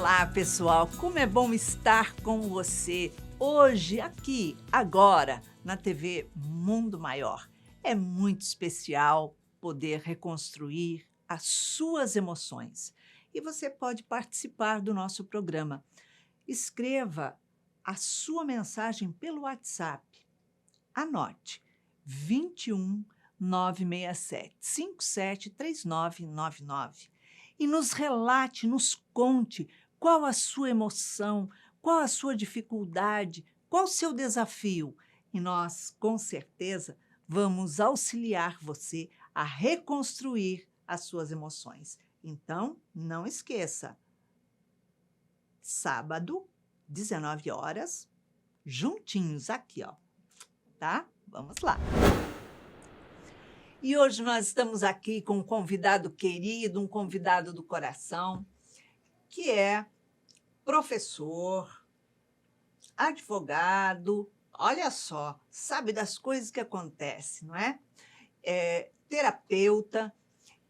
Olá, pessoal! Como é bom estar com você hoje, aqui, agora, na TV Mundo Maior. É muito especial poder reconstruir as suas emoções. E você pode participar do nosso programa. Escreva a sua mensagem pelo WhatsApp. Anote: 21 967 57 3999 e nos relate, nos conte qual a sua emoção, qual a sua dificuldade, qual o seu desafio. E nós, com certeza, vamos auxiliar você a reconstruir as suas emoções. Então, não esqueça, sábado, 19 horas, juntinhos aqui, ó, tá? Vamos lá. E hoje nós estamos aqui com um convidado querido, um convidado do coração, que é professor, advogado, olha só, sabe das coisas que acontecem, não é? É terapeuta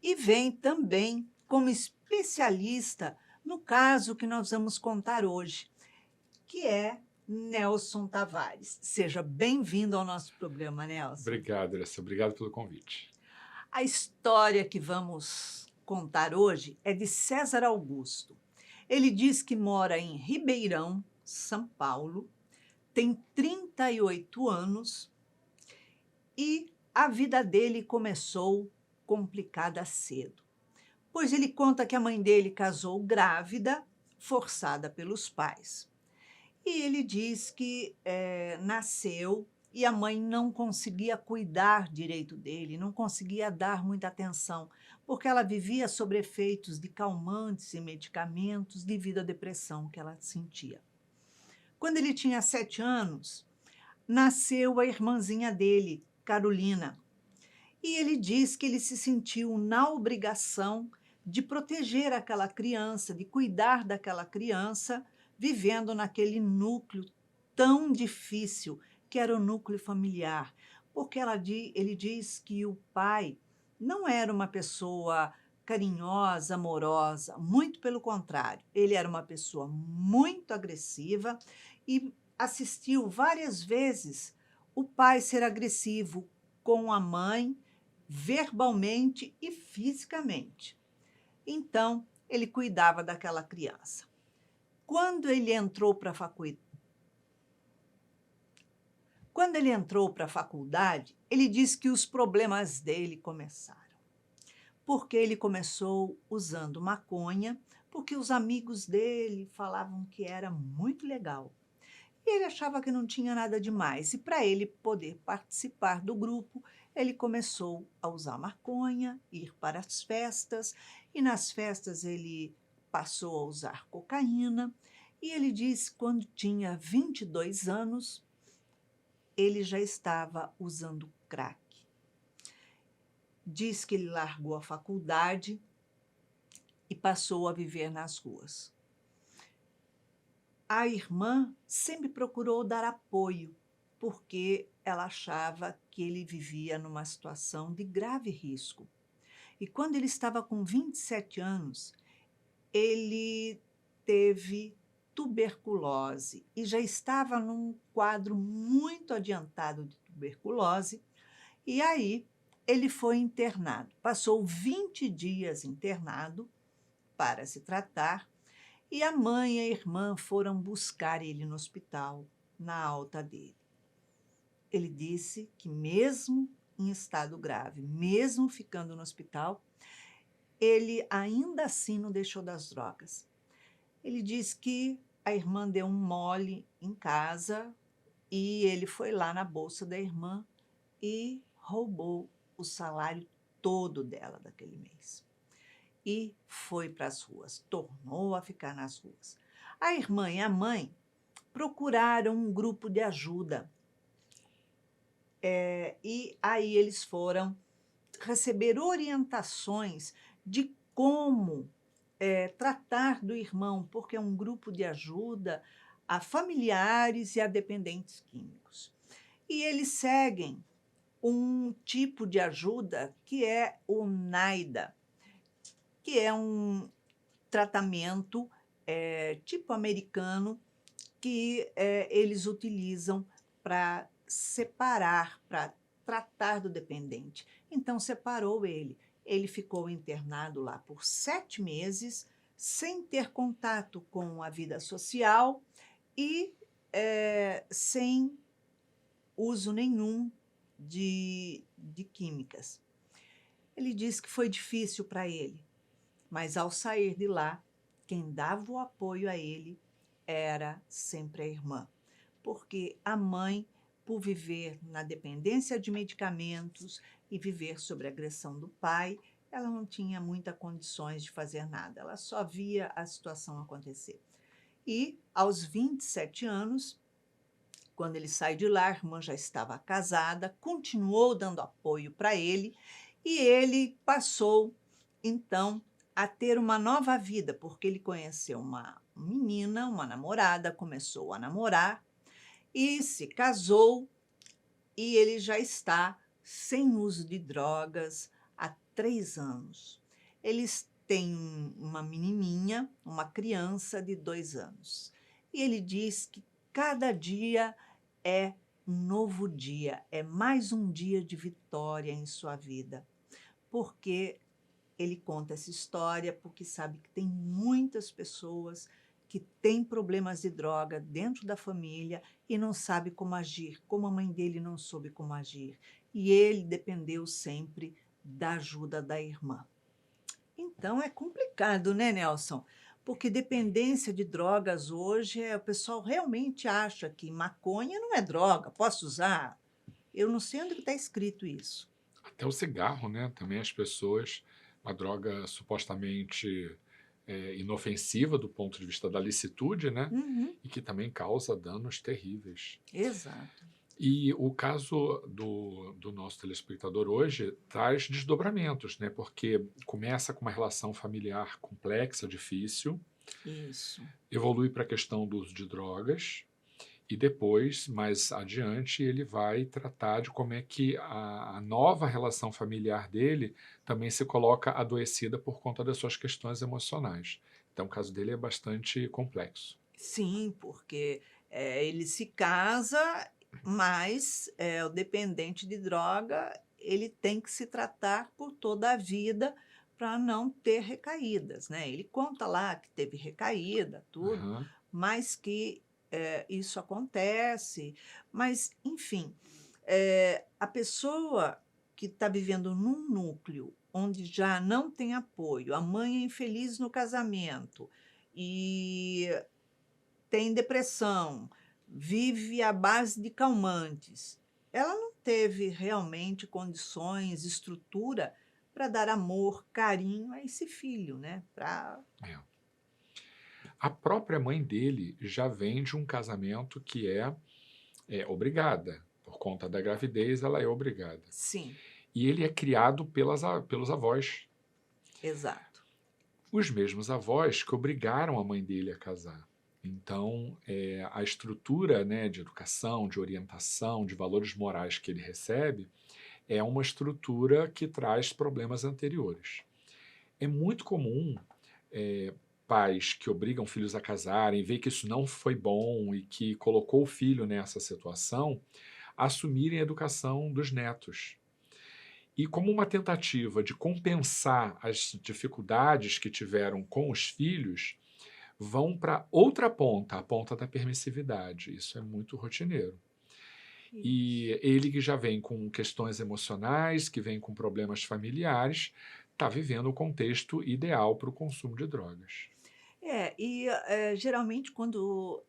e vem também como especialista no caso que nós vamos contar hoje, que é Nelson Tavares. Seja bem-vindo ao nosso programa, Nelson. Obrigado, Andressa. Obrigado pelo convite. A história que vamos contar hoje é de César Augusto. Ele diz que mora em Ribeirão, São Paulo, tem 38 anos e a vida dele começou complicada cedo, pois ele conta que a mãe dele casou grávida, forçada pelos pais. E ele diz que nasceu e a mãe não conseguia cuidar direito dele, não conseguia dar muita atenção, porque ela vivia sob efeitos de calmantes e medicamentos devido à depressão que ela sentia. Quando ele tinha 7 anos, nasceu a irmãzinha dele, Carolina, e ele diz que ele se sentiu na obrigação de proteger aquela criança, de cuidar daquela criança, vivendo naquele núcleo tão difícil que era o núcleo familiar, porque ele diz que o pai não era uma pessoa carinhosa, amorosa, muito pelo contrário, ele era uma pessoa muito agressiva e assistiu várias vezes o pai ser agressivo com a mãe, verbalmente e fisicamente. Então, ele cuidava daquela criança. Quando ele entrou para a faculdade, ele disse que os problemas dele começaram. Porque ele começou usando maconha, porque os amigos dele falavam que era muito legal. E ele achava que não tinha nada demais. E para ele poder participar do grupo, ele começou a usar maconha, ir para as festas, e nas festas ele passou a usar cocaína. E ele disse que quando tinha 22 anos, ele já estava usando crack. Diz que ele largou a faculdade e passou a viver nas ruas. A irmã sempre procurou dar apoio, porque ela achava que ele vivia numa situação de grave risco. E quando ele estava com 27 anos, ele teve tuberculose e já estava num quadro muito adiantado de tuberculose. E aí ele foi internado. Passou 20 dias internado para se tratar. E a mãe e a irmã foram buscar ele no hospital, na alta dele. Ele disse que mesmo em estado grave, mesmo ficando no hospital, ele ainda assim não deixou das drogas. Ele disse que a irmã deu um mole em casa e ele foi lá na bolsa da irmã e roubou o salário todo dela daquele mês. E foi para as ruas, tornou a ficar nas ruas. A irmã e a mãe procuraram um grupo de ajuda. E aí eles foram receber orientações de como tratar do irmão, porque é um grupo de ajuda a familiares e a dependentes químicos. E eles seguem um tipo de ajuda que é o NAIDA, que é um tratamento tipo americano, que eles utilizam para separar, para tratar do dependente. Então, separou ele. Ele ficou internado lá por 7 meses, sem ter contato com a vida social e sem uso nenhum de químicas. Ele disse que foi difícil para ele, mas ao sair de lá, quem dava o apoio a ele era sempre a irmã, porque a mãe, por viver na dependência de medicamentos e viver sob a agressão do pai, ela não tinha muitas condições de fazer nada, ela só via a situação acontecer. E, aos 27 anos, quando ele sai de lá, a irmã já estava casada, continuou dando apoio para ele e ele passou, então, a ter uma nova vida, porque ele conheceu uma menina, uma namorada, começou a namorar e se casou e ele já está sem uso de drogas há 3 anos. Eles têm uma menininha, uma criança de 2 anos. E ele diz que cada dia é um novo dia, é mais um dia de vitória em sua vida. Porque ele conta essa história porque sabe que tem muitas pessoas que têm problemas de droga dentro da família e não sabe como agir, como a mãe dele não soube como agir. E ele dependeu sempre da ajuda da irmã. Então é complicado, né, Nelson? Porque dependência de drogas hoje, o pessoal realmente acha que maconha não é droga, posso usar? Eu não sei onde está escrito isso. Até o cigarro, né? Também as pessoas, uma droga supostamente inofensiva do ponto de vista da licitude, né? Uhum, E que também causa danos terríveis. exato. E o caso do nosso telespectador hoje traz desdobramentos, né? Porque começa com uma relação familiar complexa, difícil, Isso. evolui para a questão do uso de drogas, e depois, mais adiante, ele vai tratar de como é que a nova relação familiar dele também se coloca adoecida por conta das suas questões emocionais. Então, o caso dele é bastante complexo. Sim, porque, ele se casa, mas, o dependente de droga, ele tem que se tratar por toda a vida para não ter recaídas, né. Ele conta lá que teve recaída, tudo, Aham. mas que, isso acontece. Mas, enfim, a pessoa que está vivendo num núcleo onde já não tem apoio, a mãe é infeliz no casamento e tem depressão, vive à base de calmantes. Ela não teve realmente condições, estrutura para dar amor, carinho a esse filho, né, pra É. A própria mãe dele já vem de um casamento que é obrigada. Por conta da gravidez, ela é obrigada. sim, E ele é criado pelos avós. exato. Os mesmos avós que obrigaram a mãe dele a casar. Então, a estrutura, né, de educação, de orientação, de valores morais que ele recebe é uma estrutura que traz problemas anteriores. É muito comum é, pais que obrigam filhos a casarem, ver que isso não foi bom e que colocou o filho nessa situação, assumirem a educação dos netos. E como uma tentativa de compensar as dificuldades que tiveram com os filhos, vão para outra ponta, a ponta da permissividade. Isso é muito rotineiro. Isso. E ele que já vem com questões emocionais, que vem com problemas familiares, está vivendo o contexto ideal para o consumo de drogas. Geralmente quando,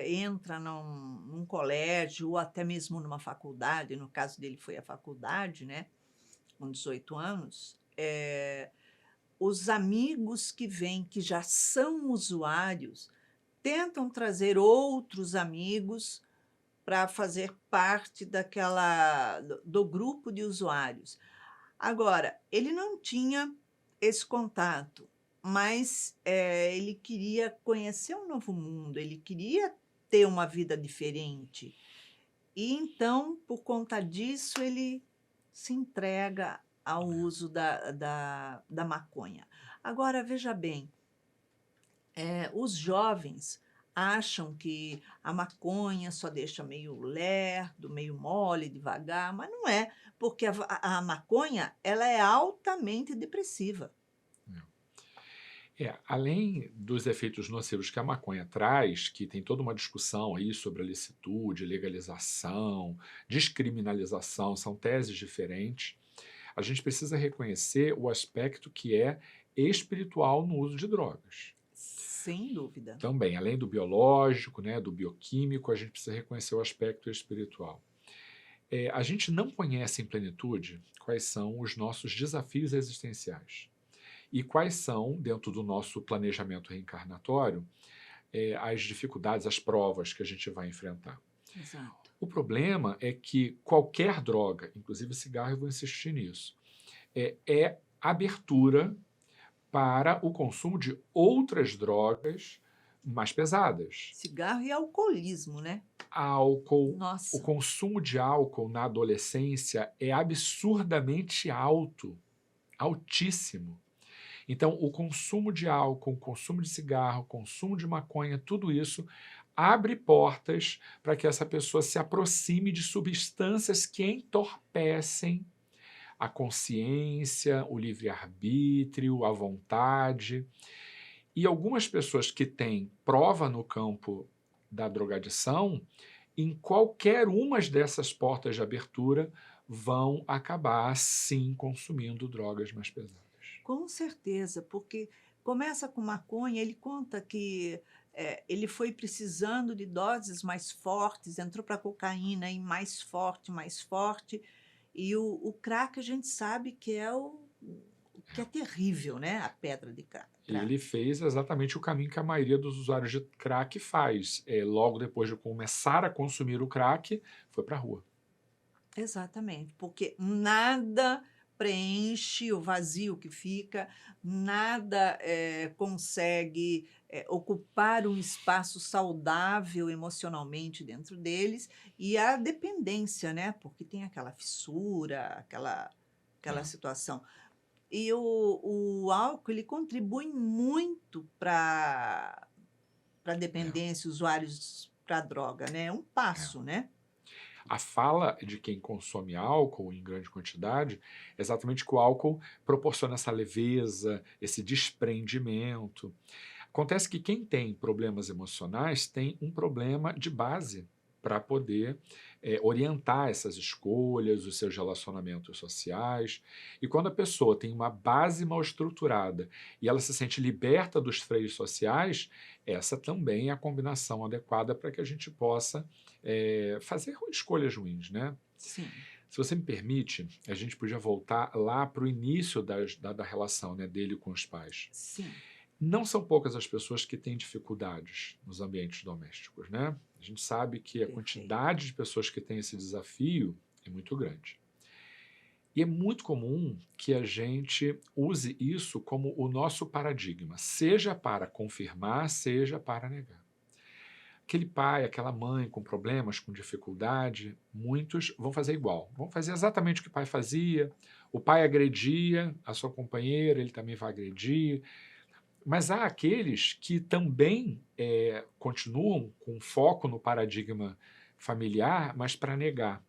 entra num colégio ou até mesmo numa faculdade, no caso dele foi a faculdade, né, com 18 anos, os amigos que vêm, que já são usuários, tentam trazer outros amigos para fazer parte daquela do grupo de usuários. Agora, ele não tinha esse contato, mas, ele queria conhecer um novo mundo, ele queria ter uma vida diferente. E então, por conta disso, ele se entrega ao uso da maconha. Agora, veja bem, Os jovens acham que a maconha só deixa meio lerdo, meio mole, devagar, mas não é, porque a maconha ela é altamente depressiva. Além dos efeitos nocivos que a maconha traz, que tem toda uma discussão aí sobre a licitude, legalização, descriminalização, são teses diferentes, a gente precisa reconhecer o aspecto que é espiritual no uso de drogas. Sem dúvida. Também, além do biológico, né, do bioquímico, a gente precisa reconhecer o aspecto espiritual. A gente não conhece em plenitude quais são os nossos desafios existenciais e quais são, dentro do nosso planejamento reencarnatório, as dificuldades, as provas que a gente vai enfrentar. Exato. O problema é que qualquer droga, inclusive cigarro, eu vou insistir nisso, é abertura para o consumo de outras drogas mais pesadas. Cigarro e alcoolismo, né? Álcool, o Nossa, consumo de álcool na adolescência é absurdamente alto, altíssimo. Então, o consumo de álcool, o consumo de cigarro, o consumo de maconha, tudo isso abre portas para que essa pessoa se aproxime de substâncias que entorpecem a consciência, o livre-arbítrio, a vontade. E algumas pessoas que têm prova no campo da drogadição, em qualquer uma dessas portas de abertura, vão acabar, sim, consumindo drogas mais pesadas. com certeza, porque começa com maconha, ele conta que ele foi precisando de doses mais fortes, entrou para cocaína e mais forte, e o crack a gente sabe que é o que é terrível, né? A pedra de crack. Ele fez exatamente o caminho que a maioria dos usuários de crack faz. Logo depois de começar a consumir o crack, foi para a rua. Exatamente, porque nada preenche o vazio que fica, nada consegue ocupar um espaço saudável emocionalmente dentro deles, e a dependência, né? Porque tem aquela fissura, aquela É. situação. E o álcool ele contribui muito para a É. dependência, usuários para droga, né? É um É. passo, né? A fala de quem consome álcool em grande quantidade é exatamente que o álcool proporciona essa leveza, esse desprendimento. Acontece que quem tem problemas emocionais tem um problema de base para poder orientar essas escolhas, os seus relacionamentos sociais. E quando a pessoa tem uma base mal estruturada e ela se sente liberta dos freios sociais, essa também é a combinação adequada para que a gente possa fazer escolhas ruins, né? Sim, Se você me permite, a gente podia voltar lá para o início da relação, né, dele com os pais. sim. Não são poucas as pessoas que têm dificuldades nos ambientes domésticos, né? A gente sabe que a Perfeito. quantidade de pessoas que têm esse desafio é muito grande. E é muito comum que a gente use isso como o nosso paradigma, seja para confirmar, seja para negar. Aquele pai, aquela mãe com problemas, com dificuldade, muitos vão fazer igual. Vão fazer exatamente o que o pai fazia. O pai agredia a sua companheira, ele também vai agredir. Mas há aqueles que também continuam com foco no paradigma familiar, mas para negar.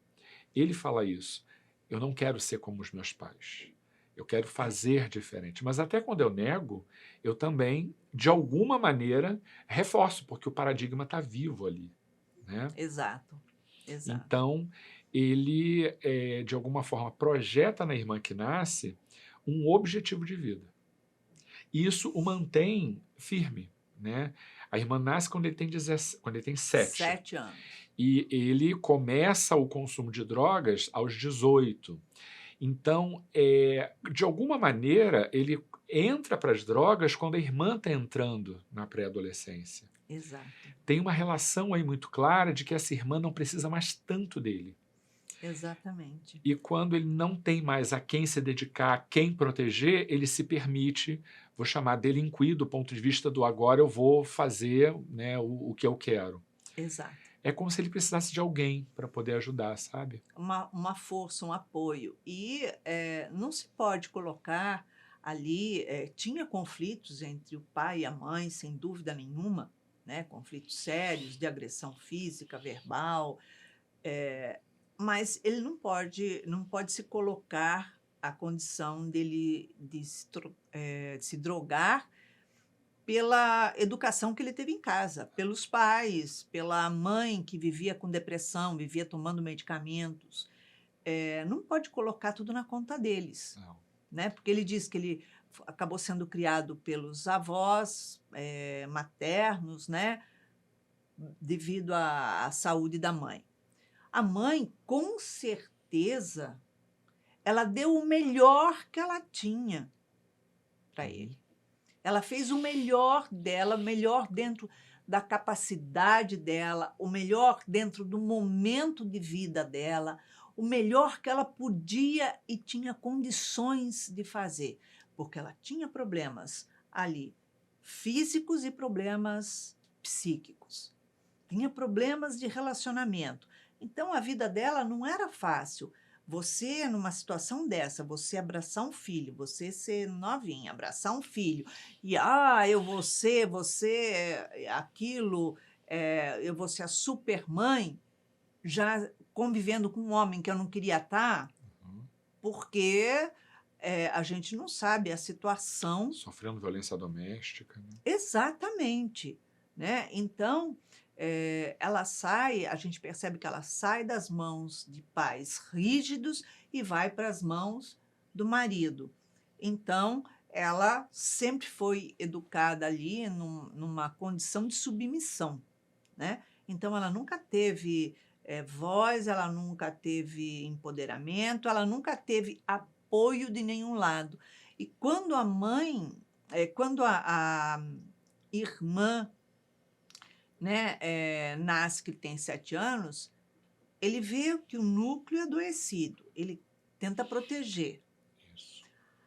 Ele fala isso. Eu não quero ser como os meus pais. Eu quero fazer diferente. Mas até quando eu nego, eu também, de alguma maneira, reforço, porque o paradigma está vivo ali, né? Exato, exato. Então, ele, de alguma forma, projeta na irmã que nasce um objetivo de vida. Isso o mantém firme, né? A irmã nasce quando ele tem 7. 7 anos. E ele começa o consumo de drogas aos 18. Então, de alguma maneira, ele entra para as drogas quando a irmã está entrando na pré-adolescência. Exato, Tem uma relação aí muito clara de que essa irmã não precisa mais tanto dele. exatamente. E quando ele não tem mais a quem se dedicar, a quem proteger, ele se permite, vou chamar delinquir do ponto de vista do agora eu vou fazer, né, o que eu quero. Exato. É como se ele precisasse de alguém para poder ajudar, sabe? Uma força, um apoio. E não se pode colocar ali tinha conflitos entre o pai e a mãe, sem dúvida nenhuma, né? Conflitos sérios de agressão física, verbal, mas ele não pode se colocar a condição dele de se drogar pela educação que ele teve em casa, pelos pais, pela mãe que vivia com depressão, vivia tomando medicamentos. Não pode colocar tudo na conta deles, Não. né? Porque ele diz que ele acabou sendo criado pelos avós maternos, né? Devido à saúde da mãe. A mãe, com certeza, ela deu o melhor que ela tinha para ele. Ela fez o melhor dela, o melhor dentro da capacidade dela, o melhor dentro do momento de vida dela, o melhor que ela podia e tinha condições de fazer, porque ela tinha problemas ali físicos e problemas psíquicos. Tinha problemas de relacionamento. Então a vida dela não era fácil. Você, numa situação dessa, você abraçar um filho, você ser novinha, abraçar um filho, e eu vou ser, aquilo, eu vou ser a super mãe, já convivendo com um homem que eu não queria estar, Uhum. porque a gente não sabe a situação. Sofrendo violência doméstica, né? Exatamente, né? Então, ela sai, a gente percebe que ela sai das mãos de pais rígidos e vai para as mãos do marido. Então, ela sempre foi educada ali numa condição de submissão, né? Então, ela nunca teve voz, ela nunca teve empoderamento, ela nunca teve apoio de nenhum lado. E quando a mãe, quando a irmã, né, nasce, que tem 7 anos, ele vê que o núcleo é adoecido, ele tenta proteger. Isso,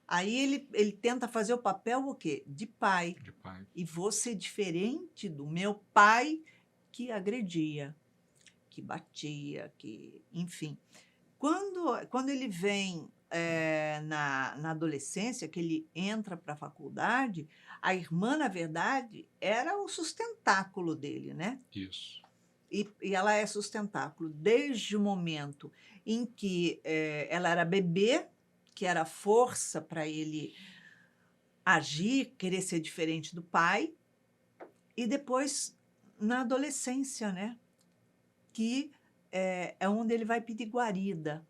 Aí ele tenta fazer o papel o quê? De pai. de pai. E vou ser diferente do meu pai que agredia, que batia, que, enfim. Quando ele vem na adolescência, que ele entra para a faculdade, a irmã, na verdade, era o sustentáculo dele, né? Isso. E ela é sustentáculo desde o momento em que ela era bebê, que era força para ele agir, querer ser diferente do pai, e depois na adolescência, né? Que é onde ele vai pedir guarida,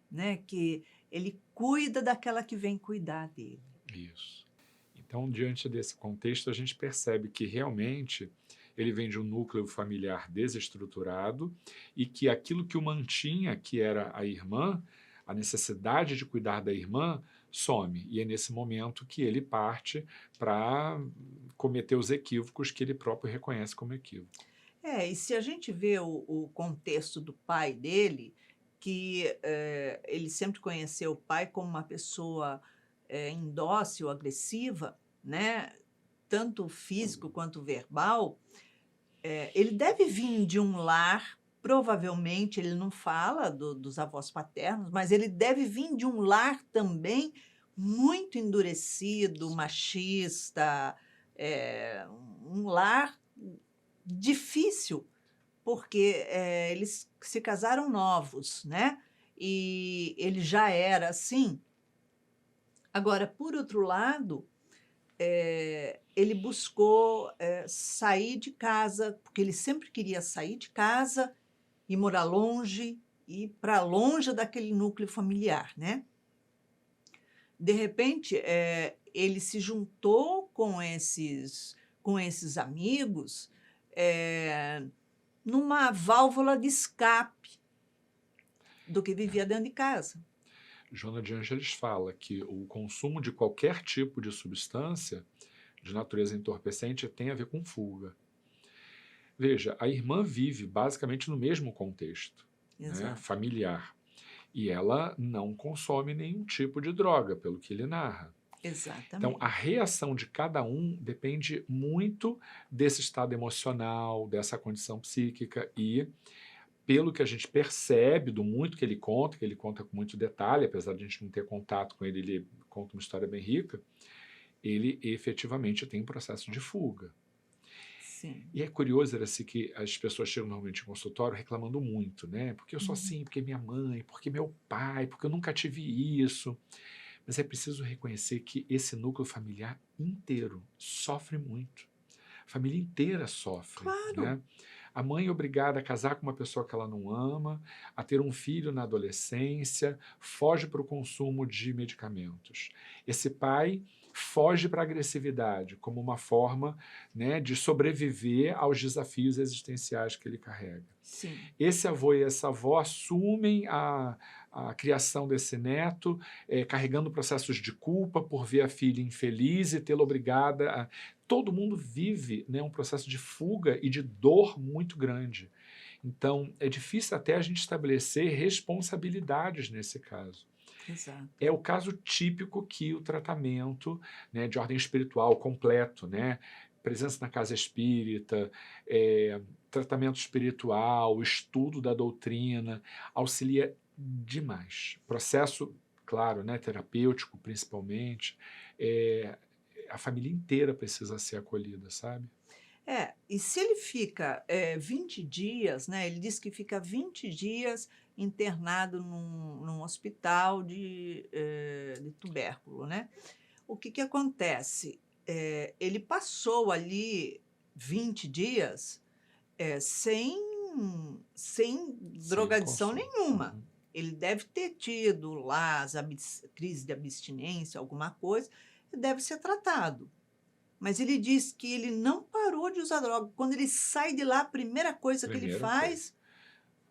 né? Que ele cuida daquela que vem cuidar dele. Isso. Então, diante desse contexto, a gente percebe que realmente ele vem de um núcleo familiar desestruturado e que aquilo que o mantinha, que era a irmã, a necessidade de cuidar da irmã, some. E é nesse momento que ele parte para cometer os equívocos que ele próprio reconhece como equívoco. E se a gente vê o contexto do pai dele, que ele sempre conheceu o pai como uma pessoa indócil, agressiva, né? Tanto físico quanto verbal, ele deve vir de um lar, provavelmente, ele não fala dos avós paternos, mas ele deve vir de um lar também muito endurecido, machista, um lar difícil, porque eles se casaram novos, né? E ele já era assim. Agora, por outro lado, ele buscou sair de casa, porque ele sempre queria sair de casa e morar longe, e para longe daquele núcleo familiar, né? De repente, ele se juntou com esses amigos numa válvula de escape do que vivia dentro de casa. Joana de Ângeles fala que o consumo de qualquer tipo de substância de natureza entorpecente tem a ver com fuga. Veja, a irmã vive basicamente no mesmo contexto, né, Exato. familiar, e ela não consome nenhum tipo de droga, pelo que ele narra. Exatamente. Então, a reação de cada um depende muito desse estado emocional, dessa condição psíquica, e pelo que a gente percebe do muito que ele conta com muito detalhe, apesar de a gente não ter contato com ele, ele conta uma história bem rica, ele efetivamente tem um processo de fuga. Sim. E é curioso, assim, que as pessoas chegam normalmente em consultório reclamando muito, né? Porque eu sou assim, porque minha mãe, porque meu pai, porque eu nunca tive isso. Mas é preciso reconhecer que esse núcleo familiar inteiro sofre muito. A família inteira sofre, Claro. né? A mãe é obrigada a casar com uma pessoa que ela não ama, a ter um filho na adolescência, foge para o consumo de medicamentos. Esse pai foge para a agressividade como uma forma, né, de sobreviver aos desafios existenciais que ele carrega. Sim. Esse avô e essa avó assumem a criação desse neto, carregando processos de culpa por ver a filha infeliz e tê-la obrigada a... Todo mundo vive, né, um processo de fuga e de dor muito grande. Então, é difícil até a gente estabelecer responsabilidades nesse caso. Exato. É o caso típico que o tratamento, né, de ordem espiritual completo, né, presença na casa espírita, tratamento espiritual, estudo da doutrina, auxilia demais. Processo, claro, né, terapêutico principalmente, a família inteira precisa ser acolhida, sabe? E se ele fica 20 dias, né? Ele diz que fica 20 dias internado num hospital de tubérculo, né? O que que acontece? Ele passou ali 20 dias sem Sem drogadição consumo. nenhuma. Uhum. Ele deve ter tido lá crises de abstinência, alguma coisa, e deve ser tratado. Mas ele diz que ele não parou de usar droga. Quando ele sai de lá, a primeira coisa que ele Primeira coisa. faz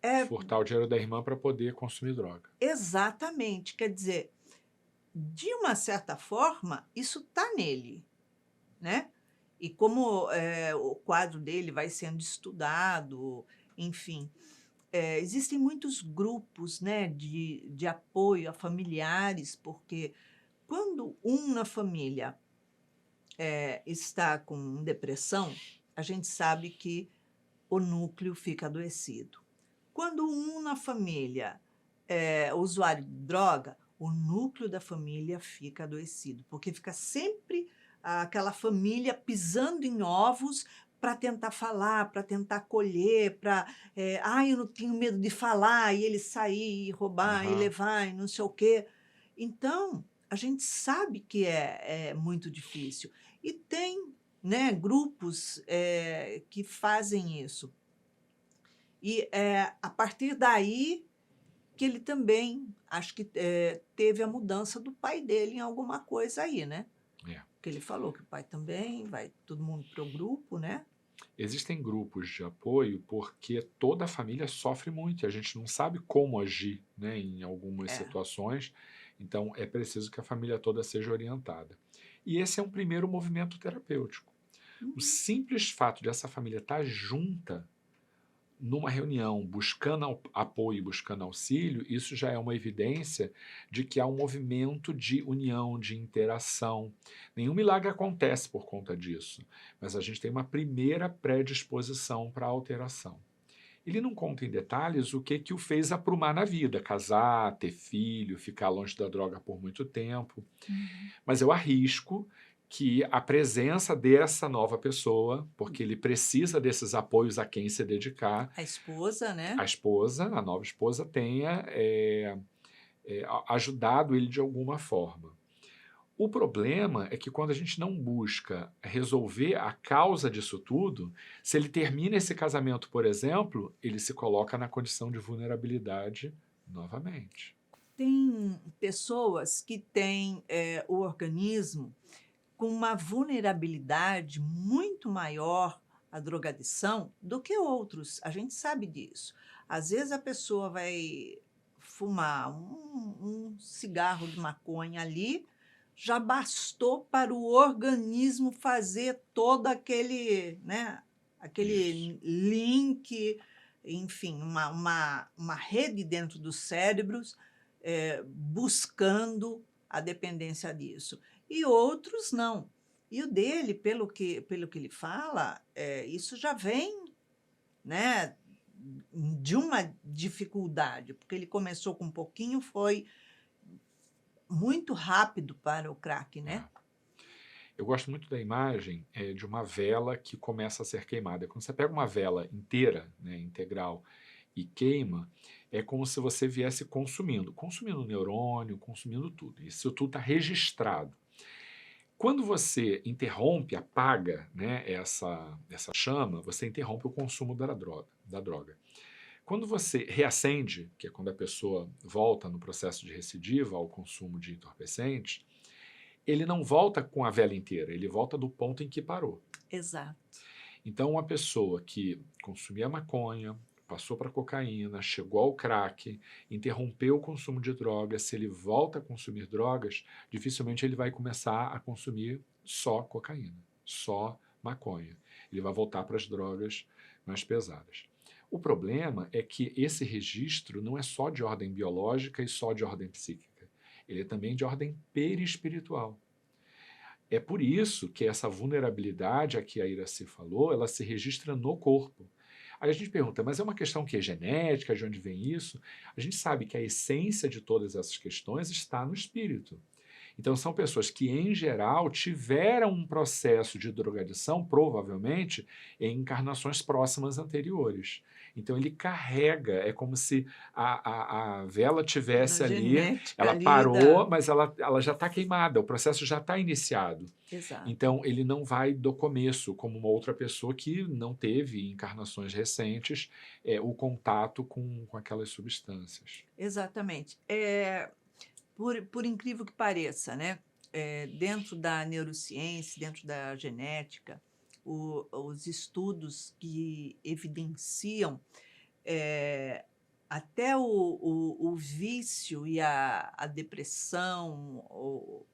é Furtar o dinheiro da irmã para poder consumir droga. exatamente. Quer dizer, de uma certa forma, isso está nele, né? E como o quadro dele vai sendo estudado, enfim, existem muitos grupos, né, de apoio a familiares, porque quando um na família está com depressão, a gente sabe que o núcleo fica adoecido. Quando um na família é usuário de droga, o núcleo da família fica adoecido, porque fica sempre aquela família pisando em ovos para tentar falar, para tentar acolher, para, eu não tenho medo de falar, e ele sair, e roubar, e Aham. levar, e não sei o quê. Então, a gente sabe que é muito difícil. E tem, né, grupos que fazem isso. E a partir daí que ele também, acho que teve a mudança do pai dele em alguma coisa aí, né? É. Que ele falou que o pai também, vai todo mundo para o grupo, né? Existem grupos de apoio porque toda a família sofre muito e a gente não sabe como agir, né, em algumas É. situações, então é preciso que a família toda seja orientada. E esse é um primeiro movimento terapêutico. O Uhum. simples fato de essa família estar junta numa reunião, buscando apoio, buscando auxílio, isso já é uma evidência de que há um movimento de união, de interação. Nenhum milagre acontece por conta disso, mas a gente tem uma primeira predisposição para a alteração. Ele não conta em detalhes o que o fez aprumar na vida, casar, ter filho, ficar longe da droga por muito tempo, Uhum. mas eu arrisco que a presença dessa nova pessoa, porque ele precisa desses apoios a quem se dedicar, A esposa, né? a esposa, a nova esposa, tenha ajudado ele de alguma forma. O problema é que quando a gente não busca resolver a causa disso tudo, se ele termina esse casamento, por exemplo, ele se coloca na condição de vulnerabilidade novamente. Tem pessoas que têm o organismo com uma vulnerabilidade muito maior à drogadição do que outros. A gente sabe disso. Às vezes a pessoa vai fumar um cigarro de maconha ali, já bastou para o organismo fazer todo aquele, né, Isso. aquele link, enfim, uma rede dentro dos cérebros buscando a dependência disso. E outros não. E o dele, pelo que ele fala, isso já vem, né, de uma dificuldade, porque ele começou com um pouquinho, foi muito rápido para o crack, né? É. Eu gosto muito da imagem de uma vela que começa a ser queimada. Quando você pega uma vela inteira, né, integral, e queima, é como se você viesse consumindo neurônio, consumindo tudo. Isso tudo está registrado. Quando você interrompe, apaga, né, essa chama, você interrompe o consumo da droga. Quando você reacende, que é quando a pessoa volta no processo de recidiva ao consumo de entorpecentes, ele não volta com a vela inteira, ele volta do ponto em que parou. Exato. Então, uma pessoa que consumia maconha, passou para cocaína, chegou ao crack, interrompeu o consumo de drogas, se ele volta a consumir drogas, dificilmente ele vai começar a consumir só cocaína, só maconha. Ele vai voltar para as drogas mais pesadas. O problema é que esse registro não é só de ordem biológica e só de ordem psíquica. Ele é também de ordem perispiritual. É por isso que essa vulnerabilidade a que a Iracy falou, ela se registra no corpo. Aí a gente pergunta, mas é uma questão que é genética, de onde vem isso? A gente sabe que a essência de todas essas questões está no espírito. Então são pessoas que, em geral, tiveram um processo de drogadição, provavelmente, em encarnações próximas anteriores. Então ele carrega, é como se a vela tivesse Na ali, genética ela ali parou, mas ela já está queimada, o processo já está iniciado. Exato. Então ele não vai do começo, como uma outra pessoa que não teve, em encarnações recentes, o contato com aquelas substâncias. Exatamente. Por incrível que pareça, né? Dentro da neurociência, dentro da genética, os estudos que evidenciam até o vício e a depressão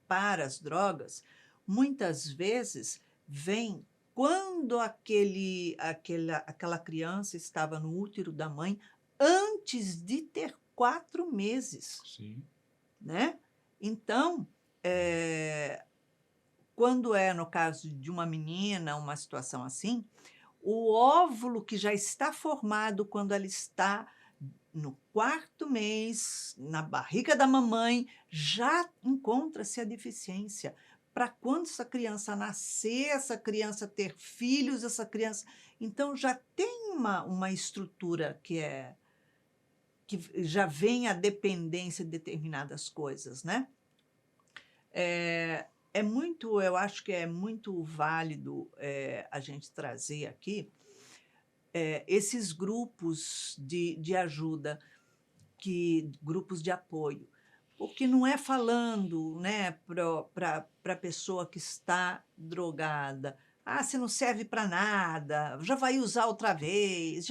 para as drogas, muitas vezes vem quando aquela criança estava no útero da mãe antes de ter 4 meses, Sim. né? Então, quando no caso de uma menina, uma situação assim, o óvulo que já está formado quando ela está no 4º mês, na barriga da mamãe, já encontra-se a deficiência. Para quando essa criança nascer, essa criança ter filhos, essa criança. Então, já tem uma estrutura que já vem a dependência de determinadas coisas, né? Eu acho que é muito válido a gente trazer aqui esses grupos de ajuda, grupos de apoio, porque não é falando, né, para a pessoa que está drogada, você não serve para nada, já vai usar outra vez,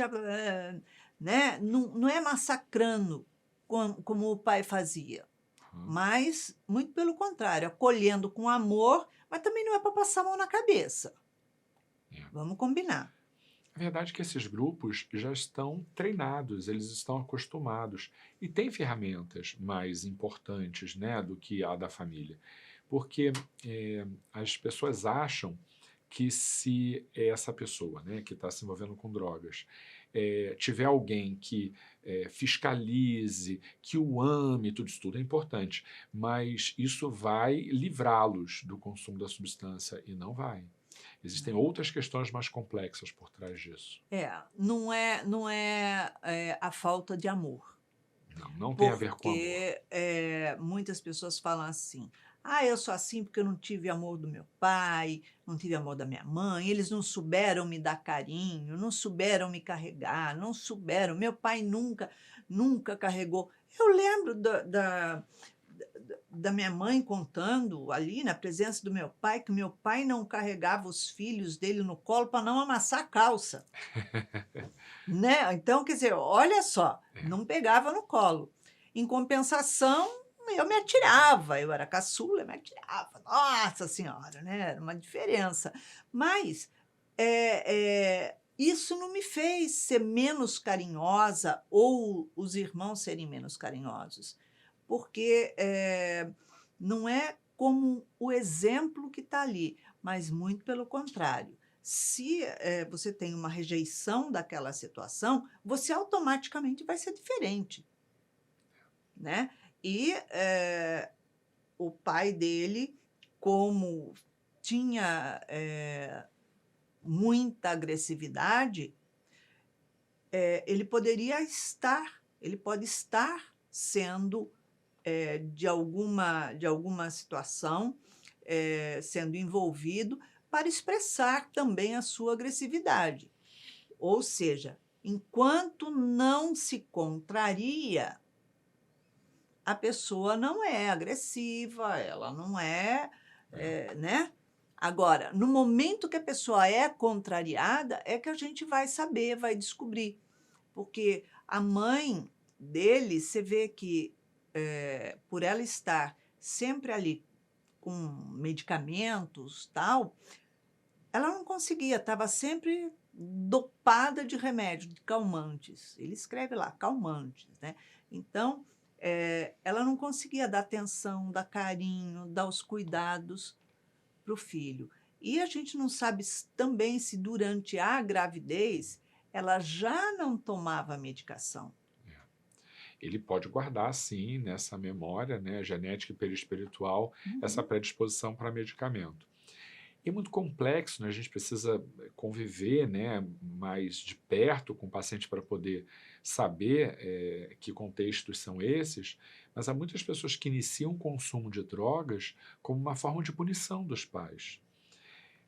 né? Não é massacrando como o pai fazia, mas, muito pelo contrário, acolhendo com amor, mas também não é para passar a mão na cabeça. Vamos combinar. A verdade é que esses grupos já estão treinados, eles estão acostumados e têm ferramentas mais importantes, né, do que a da família. Porque as pessoas acham que se essa pessoa, né, que está se envolvendo com drogas, tiver alguém que fiscalize, que o ame, tudo isso tudo é importante, mas isso vai livrá-los do consumo da substância e não vai. Existem outras questões mais complexas por trás disso. Não é a falta de amor. Não tem a ver com amor. Porque muitas pessoas falam assim, eu sou assim porque eu não tive amor do meu pai, não tive amor da minha mãe, eles não souberam me dar carinho, não souberam me carregar, não souberam, meu pai nunca carregou. Eu lembro da minha mãe contando ali na presença do meu pai que meu pai não carregava os filhos dele no colo para não amassar a calça. Né? Então, quer dizer, olha só, não pegava no colo. Em compensação, eu me atirava, eu era caçula, eu me atirava. Nossa Senhora, né? Era uma diferença. Mas isso não me fez ser menos carinhosa ou os irmãos serem menos carinhosos, porque não é como o exemplo que está ali, mas muito pelo contrário. Se você tem uma rejeição daquela situação, você automaticamente vai ser diferente, né? E o pai dele, como tinha muita agressividade, ele pode estar sendo de alguma situação, sendo envolvido para expressar também a sua agressividade. Ou seja, enquanto não se contraria, a pessoa não é agressiva, ela não né? Agora, no momento que a pessoa é contrariada, é que a gente vai saber, vai descobrir. Porque a mãe dele, você vê que, por ela estar sempre ali com medicamentos, tal, ela não conseguia, estava sempre dopada de remédio, de calmantes. Ele escreve lá, calmantes, né? Então, ela não conseguia dar atenção, dar carinho, dar os cuidados para o filho. E a gente não sabe também se durante a gravidez ela já não tomava medicação. Ele pode guardar, sim, nessa memória, né, genética e perispiritual, essa Uhum. predisposição para medicamento. É muito complexo, né? A gente precisa conviver, né, mais de perto com o paciente para poder saber que contextos são esses, mas há muitas pessoas que iniciam o consumo de drogas como uma forma de punição dos pais.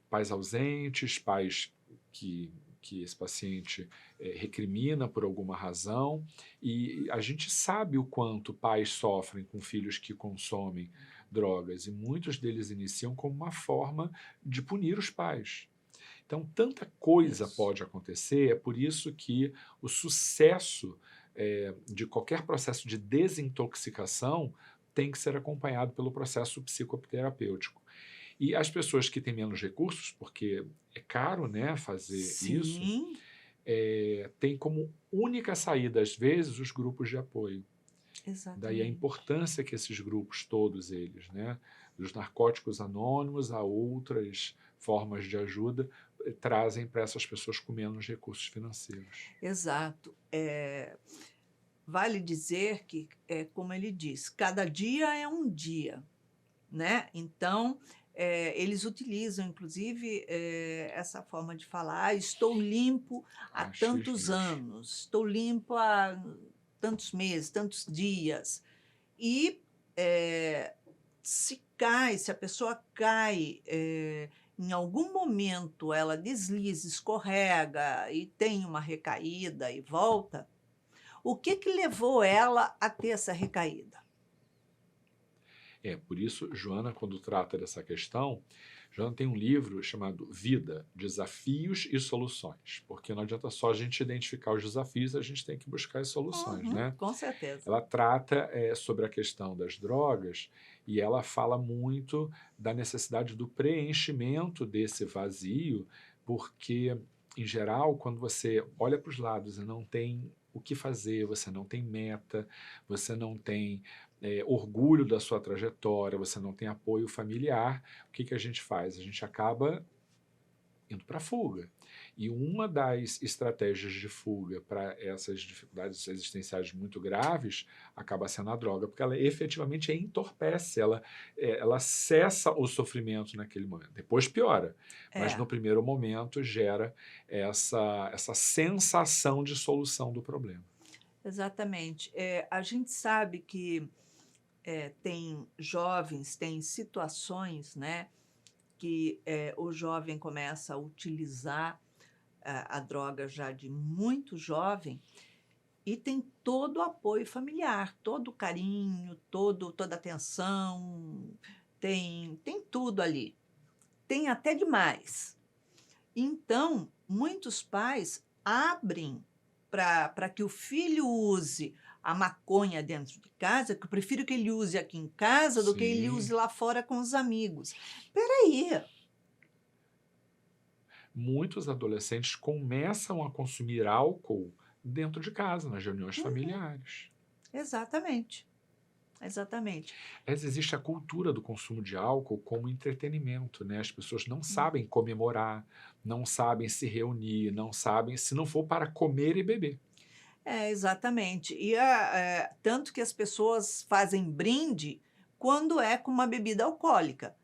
Pais ausentes, pais que esse paciente recrimina por alguma razão, e a gente sabe o quanto pais sofrem com filhos que consomem drogas, e muitos deles iniciam como uma forma de punir os pais. Então, tanta coisa Isso. pode acontecer, é por isso que o sucesso de qualquer processo de desintoxicação tem que ser acompanhado pelo processo psicoterapêutico. E as pessoas que têm menos recursos, porque é caro, né, fazer isso, Sim, tem como única saída, às vezes, os grupos de apoio. Daí a exatamente. importância que esses grupos, todos eles, né, dos narcóticos anônimos a outras formas de ajuda, trazem para essas pessoas com menos recursos financeiros. Exato. Vale dizer que, como ele diz, cada dia é um dia, né? Então, eles utilizam, inclusive, essa forma de falar: "Ah, estou limpo há Ah, X tantos dias. anos, estou limpo há tantos meses, tantos dias". E, se a pessoa cai, em algum momento ela desliza, escorrega e tem uma recaída e volta, o que que levou ela a ter essa recaída? Por isso, Joana, quando trata dessa questão, Joana tem um livro chamado Vida, Desafios e Soluções, porque não adianta só a gente identificar os desafios, a gente tem que buscar as soluções, Uhum, né? com certeza. Ela trata sobre a questão das drogas e ela fala muito da necessidade do preenchimento desse vazio, porque, em geral, quando você olha para os lados e não tem o que fazer, você não tem meta, você não tem orgulho da sua trajetória, você não tem apoio familiar, o que a gente faz? A gente acaba indo para a fuga. E uma das estratégias de fuga para essas dificuldades existenciais muito graves acaba sendo a droga, porque ela efetivamente entorpece, ela cessa o sofrimento naquele momento. Depois piora, mas É, no primeiro momento gera essa sensação de solução do problema. exatamente. A gente sabe que, tem jovens, tem situações, né, que, o jovem começa a utilizar a droga já de muito jovem e tem todo o apoio familiar, todo o carinho, toda a atenção, tem tudo ali, tem até demais. Então, muitos pais abrem para que o filho use a maconha dentro de casa, que eu prefiro que ele use aqui em casa do que ele use Sim, lá fora com os amigos. Espera aí, muitos adolescentes começam a consumir álcool dentro de casa, nas reuniões uhum, familiares. exatamente. exatamente. Mas existe a cultura do consumo de álcool como entretenimento, né? As pessoas não Hum. sabem comemorar, não sabem se reunir, não sabem se não for para comer e beber. É, exatamente. Tanto que as pessoas fazem brinde quando é com uma bebida alcoólica.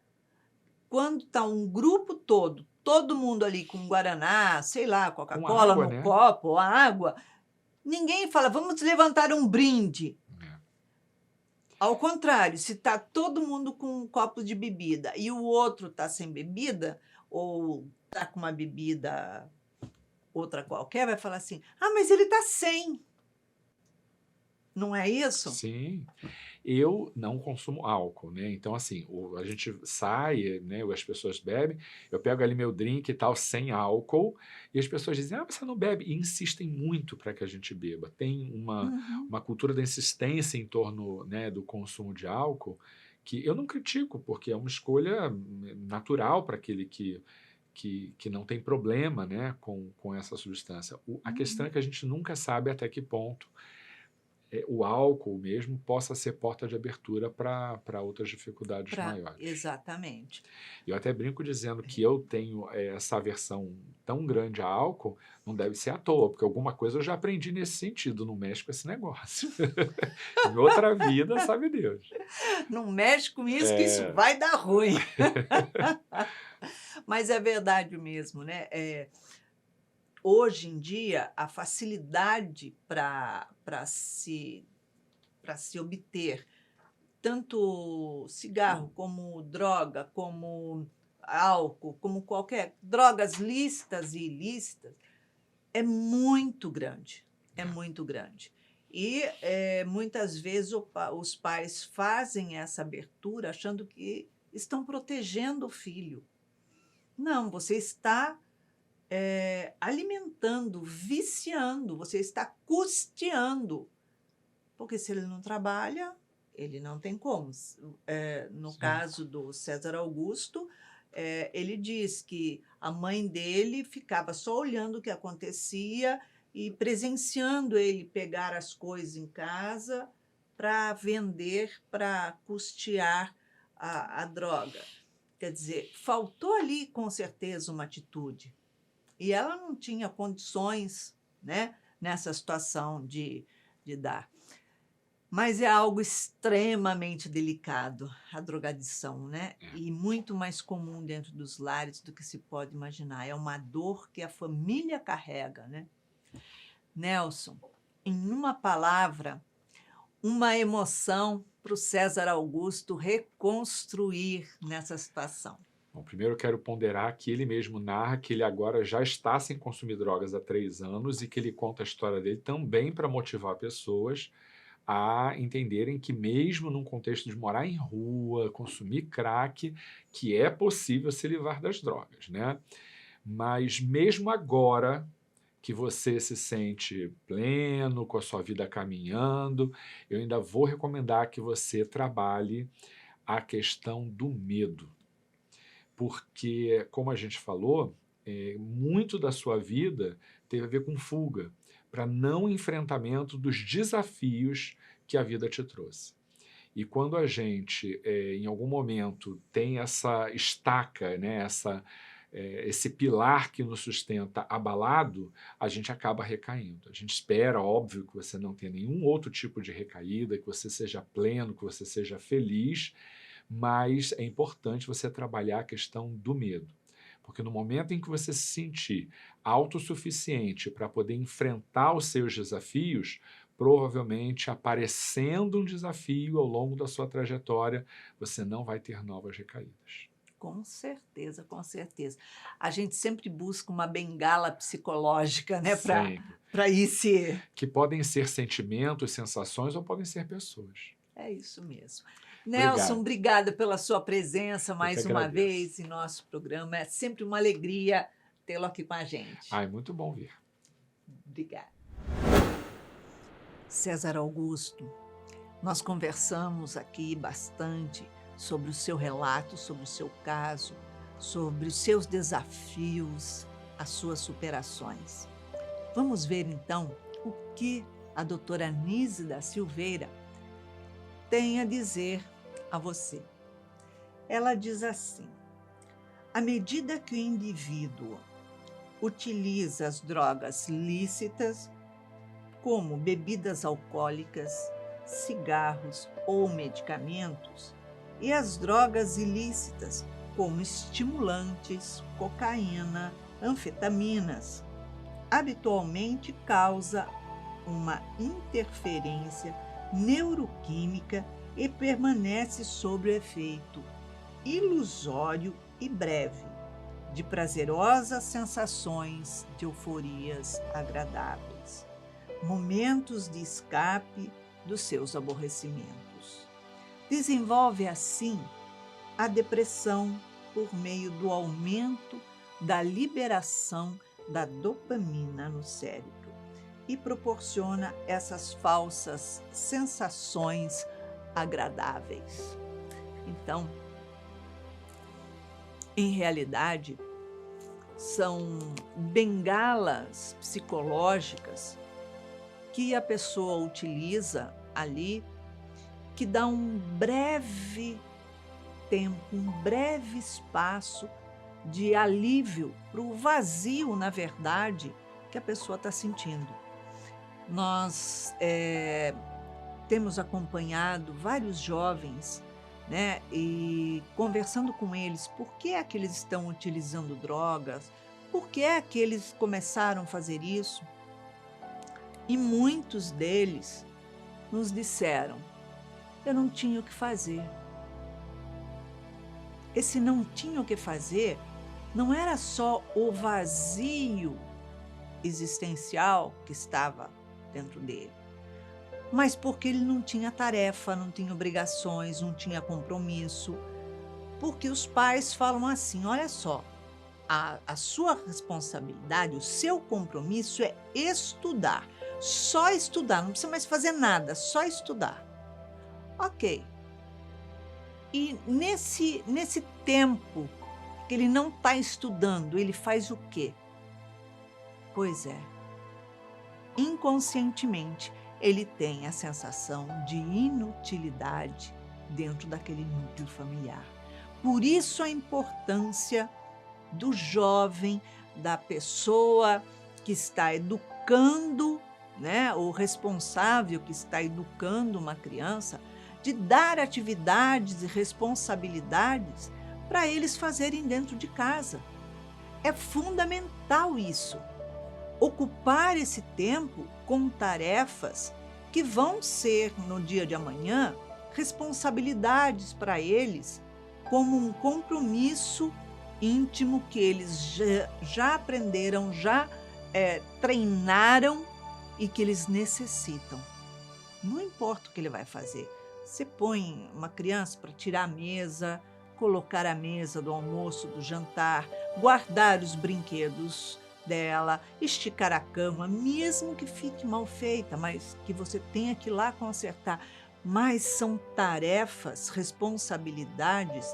Quando está um grupo todo, todo mundo ali com guaraná, sei lá, Com Coca-Cola água, no né? copo, ou água, ninguém fala: "Vamos levantar um brinde". É. Ao contrário, se está todo mundo com um copo de bebida e o outro está sem bebida, ou está com uma bebida outra qualquer, vai falar assim: "Ah, mas ele está sem". Não é isso? Sim, eu não consumo álcool, né? Então, assim, a gente sai, né? Ou as pessoas bebem, eu pego ali meu drink e tal, sem álcool, e as pessoas dizem, ah, você não bebe? E insistem muito para que a gente beba. Tem Uhum. uma cultura da insistência em torno, né, do consumo de álcool, que eu não critico, porque é uma escolha natural para aquele que não tem problema, né, com essa substância. A questão Uhum. é que a gente nunca sabe até que ponto o álcool mesmo possa ser porta de abertura para outras dificuldades maiores. Exatamente. E eu até brinco dizendo que eu tenho essa aversão tão grande a álcool, não deve ser à toa, porque alguma coisa eu já aprendi nesse sentido, não mexe com esse negócio. Em outra vida, sabe Deus. Não mexe com isso que isso É, vai dar ruim. Mas é verdade mesmo, né, hoje em dia, a facilidade para se obter tanto cigarro, como droga, como álcool, como qualquer drogas lícitas e ilícitas, é muito grande, é é, muito grande. E, muitas vezes os pais fazem essa abertura achando que estão protegendo o filho. Não, você está, alimentando, viciando, você está custeando, porque se ele não trabalha, ele não tem como. No sim, caso do César Augusto, ele diz que a mãe dele ficava só olhando o que acontecia e presenciando ele pegar as coisas em casa para vender, para custear a droga. Quer dizer, faltou ali com certeza uma atitude. E ela não tinha condições, né, nessa situação de dar. Mas é algo extremamente delicado, a drogadição, né, é. e muito mais comum dentro dos lares do que se pode imaginar. É uma dor que a família carrega, né. Nelson, em uma palavra, uma emoção para o César Augusto reconstruir nessa situação. Bom, primeiro eu quero ponderar que ele mesmo narra que ele agora já está sem consumir drogas há 3 anos e que ele conta a história dele também para motivar pessoas a entenderem que mesmo num contexto de morar em rua, consumir crack, que é possível se livrar das drogas, né? Mas mesmo agora que você se sente pleno, com a sua vida caminhando, eu ainda vou recomendar que você trabalhe a questão do medo. Porque, como a gente falou, muito da sua vida teve a ver com fuga, para não enfrentamento dos desafios que a vida te trouxe. E quando a gente, em algum momento, tem essa estaca, né, esse pilar que nos sustenta abalado, a gente acaba recaindo. A gente espera, óbvio, que você não tenha nenhum outro tipo de recaída, que você seja pleno, que você seja feliz, mas é importante você trabalhar a questão do medo. Porque no momento em que você se sentir autossuficiente para poder enfrentar os seus desafios, provavelmente aparecendo um desafio ao longo da sua trajetória, você não vai ter novas recaídas. Com certeza, com certeza. A gente sempre busca uma bengala psicológica, né, para Sempre. ir se Que podem ser sentimentos, sensações ou podem ser pessoas. é isso mesmo. Nelson, Obrigado. obrigada pela sua presença Eu que mais uma agradeço. vez em nosso programa. É sempre uma alegria tê-lo aqui com a gente. Ai, muito bom vir. Obrigada. César Augusto, nós conversamos aqui bastante sobre o seu relato, sobre o seu caso, sobre os seus desafios, as suas superações. Vamos ver então o que a doutora Nise da Silveira tem a dizer a você. Ela diz assim: à medida que o indivíduo utiliza as drogas lícitas, como bebidas alcoólicas, cigarros ou medicamentos, e as drogas ilícitas, como estimulantes, cocaína, anfetaminas, habitualmente causa uma interferência neuroquímica e permanece sob o efeito ilusório e breve de prazerosas sensações de euforias agradáveis, momentos de escape dos seus aborrecimentos. Desenvolve assim a depressão por meio do aumento da liberação da dopamina no cérebro e proporciona essas falsas sensações agradáveis. Então, em realidade, são bengalas psicológicas que a pessoa utiliza ali, que dá um breve tempo, um breve espaço de alívio para o vazio, na verdade, que a pessoa está sentindo. Nós temos acompanhado vários jovens, né, e conversando com eles, por que é que eles estão utilizando drogas, por que é que eles começaram a fazer isso. E muitos deles nos disseram: eu não tinha o que fazer. Esse não tinha o que fazer não era só o vazio existencial que estava dentro dele, mas porque ele não tinha tarefa, não tinha obrigações, não tinha compromisso. Porque os pais falam assim: olha só, a sua responsabilidade, o seu compromisso é estudar, só estudar, não precisa mais fazer nada, só estudar. Ok. E nesse tempo que ele não está estudando, ele faz o quê? Pois é, inconscientemente, ele tem a sensação de inutilidade dentro daquele núcleo familiar. Por isso a importância do jovem, da pessoa que está educando, né, o responsável que está educando uma criança, de dar atividades e responsabilidades para eles fazerem dentro de casa. É fundamental isso. Ocupar esse tempo com tarefas que vão ser, no dia de amanhã, responsabilidades para eles, como um compromisso íntimo que eles já aprenderam, já treinaram e que eles necessitam. Não importa o que ele vai fazer. Você põe uma criança para tirar a mesa, colocar a mesa do almoço, do jantar, guardar os brinquedos dela, esticar a cama, mesmo que fique mal feita, mas que você tenha que ir lá consertar. Mas são tarefas, responsabilidades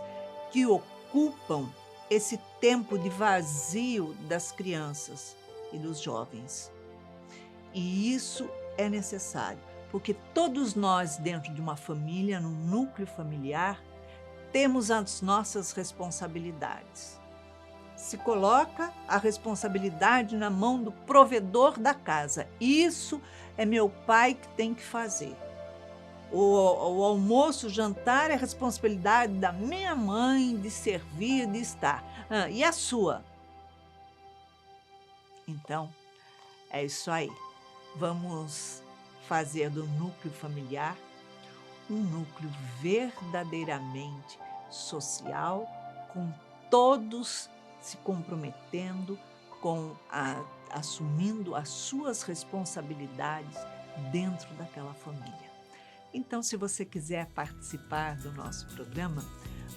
que ocupam esse tempo de vazio das crianças e dos jovens. E isso é necessário, porque todos nós, dentro de uma família, num núcleo familiar, temos as nossas responsabilidades. Se coloca a responsabilidade na mão do provedor da casa. Isso é meu pai que tem que fazer. O almoço, o jantar é responsabilidade da minha mãe de servir, de estar. E a sua? Então, é isso aí. Vamos fazer do núcleo familiar um núcleo verdadeiramente social, com todos se comprometendo, assumindo as suas responsabilidades dentro daquela família. Então, se você quiser participar do nosso programa,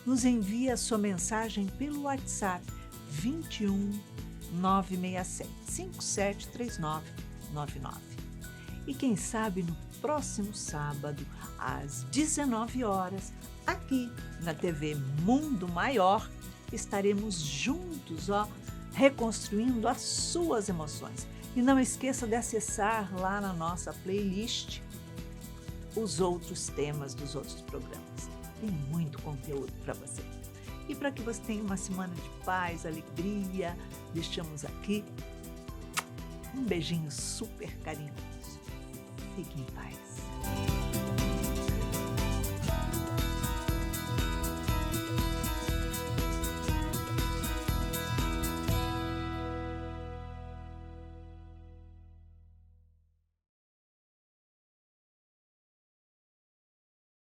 nos envie a sua mensagem pelo WhatsApp 21 967 573999. E quem sabe no próximo sábado, às 19 horas, aqui na TV Mundo Maior, estaremos juntos, reconstruindo as suas emoções. E não esqueça de acessar lá na nossa playlist os outros temas dos outros programas. Tem muito conteúdo para você. E para que você tenha uma semana de paz, alegria, deixamos aqui um beijinho super carinhoso. Fique em paz.